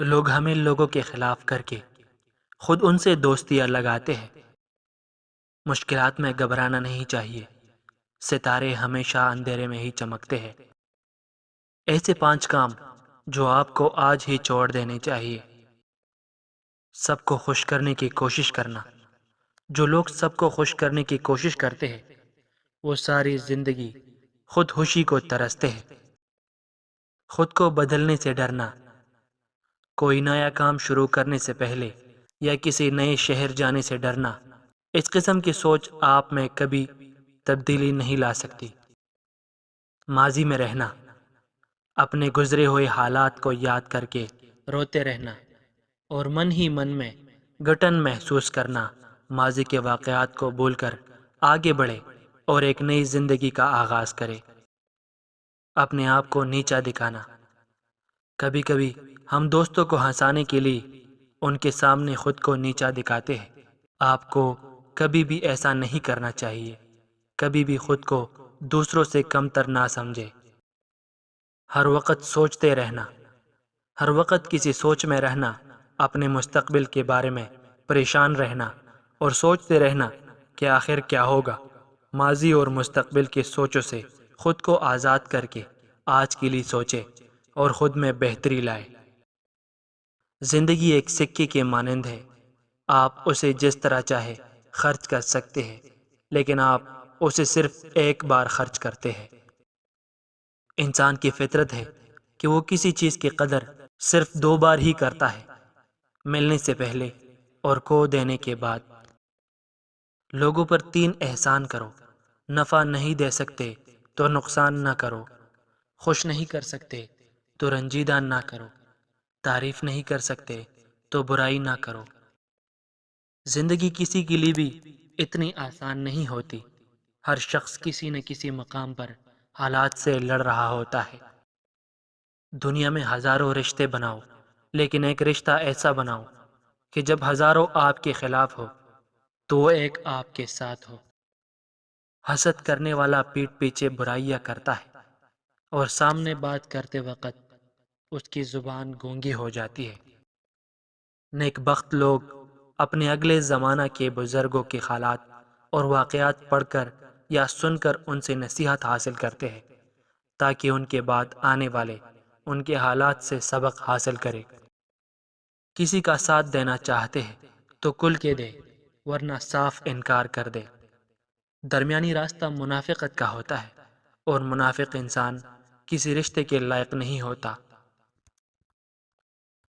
لوگ ہمیں لوگوں کے خلاف کر کے خود ان سے دوستیاں لگاتے ہیں۔ مشکلات میں گھبرانا نہیں چاہیے، ستارے ہمیشہ اندھیرے میں ہی چمکتے ہیں۔ ایسے 5 کام جو آپ کو آج ہی چھوڑ دینے چاہیے۔ سب کو خوش کرنے کی کوشش کرنا۔ جو لوگ سب کو خوش کرنے کی کوشش کرتے ہیں وہ ساری زندگی خود خوشی کو ترستے ہیں۔ خود کو بدلنے سے ڈرنا۔ کوئی نیا کام شروع کرنے سے پہلے یا کسی نئے شہر جانے سے ڈرنا، اس قسم کی سوچ آپ میں کبھی تبدیلی نہیں لا سکتی۔ ماضی میں رہنا۔ اپنے گزرے ہوئے حالات کو یاد کر کے روتے رہنا اور من ہی من میں گھٹن محسوس کرنا۔ ماضی کے واقعات کو بھول کر آگے بڑھے اور ایک نئی زندگی کا آغاز کرے۔ اپنے آپ کو نیچا دکھانا۔ کبھی کبھی ہم دوستوں کو ہنسانے کے لیے ان کے سامنے خود کو نیچا دکھاتے ہیں۔ آپ کو کبھی بھی ایسا نہیں کرنا چاہیے۔ کبھی بھی خود کو دوسروں سے کم تر نہ سمجھے۔ ہر وقت سوچتے رہنا۔ ہر وقت کسی سوچ میں رہنا، اپنے مستقبل کے بارے میں پریشان رہنا اور سوچتے رہنا کہ آخر کیا ہوگا۔ ماضی اور مستقبل کی سوچوں سے خود کو آزاد کر کے آج کے لیے سوچے اور خود میں بہتری لائے۔ زندگی ایک سکے کے مانند ہے، آپ اسے جس طرح چاہے خرچ کر سکتے ہیں، لیکن آپ اسے صرف ایک بار خرچ کرتے ہیں۔ انسان کی فطرت ہے کہ وہ کسی چیز کی قدر صرف 2 بار ہی کرتا ہے، ملنے سے پہلے اور کھو دینے کے بعد۔ لوگوں پر 3 احسان کرو۔ نفع نہیں دے سکتے تو نقصان نہ کرو، خوش نہیں کر سکتے تو رنجیدہ نہ کرو، تعریف نہیں کر سکتے تو برائی نہ کرو۔ زندگی کسی کے لیے بھی اتنی آسان نہیں ہوتی۔ ہر شخص کسی نہ کسی مقام پر حالات سے لڑ رہا ہوتا ہے۔ دنیا میں ہزاروں رشتے بناؤ، لیکن ایک رشتہ ایسا بناؤ کہ جب ہزاروں آپ کے خلاف ہو تو وہ ایک آپ کے ساتھ ہو۔ حسد کرنے والا پیٹھ پیچھے برائیاں کرتا ہے اور سامنے بات کرتے وقت اس کی زبان گونگی ہو جاتی ہے۔ نیک بخت لوگ اپنے اگلے زمانہ کے بزرگوں کے حالات اور واقعات پڑھ کر یا سن کر ان سے نصیحت حاصل کرتے ہیں تاکہ ان کے بعد آنے والے ان کے حالات سے سبق حاصل کرے۔ کسی کا ساتھ دینا چاہتے ہیں تو کھل کے دے، ورنہ صاف انکار کر دے۔ درمیانی راستہ منافقت کا ہوتا ہے اور منافق انسان کسی رشتے کے لائق نہیں ہوتا۔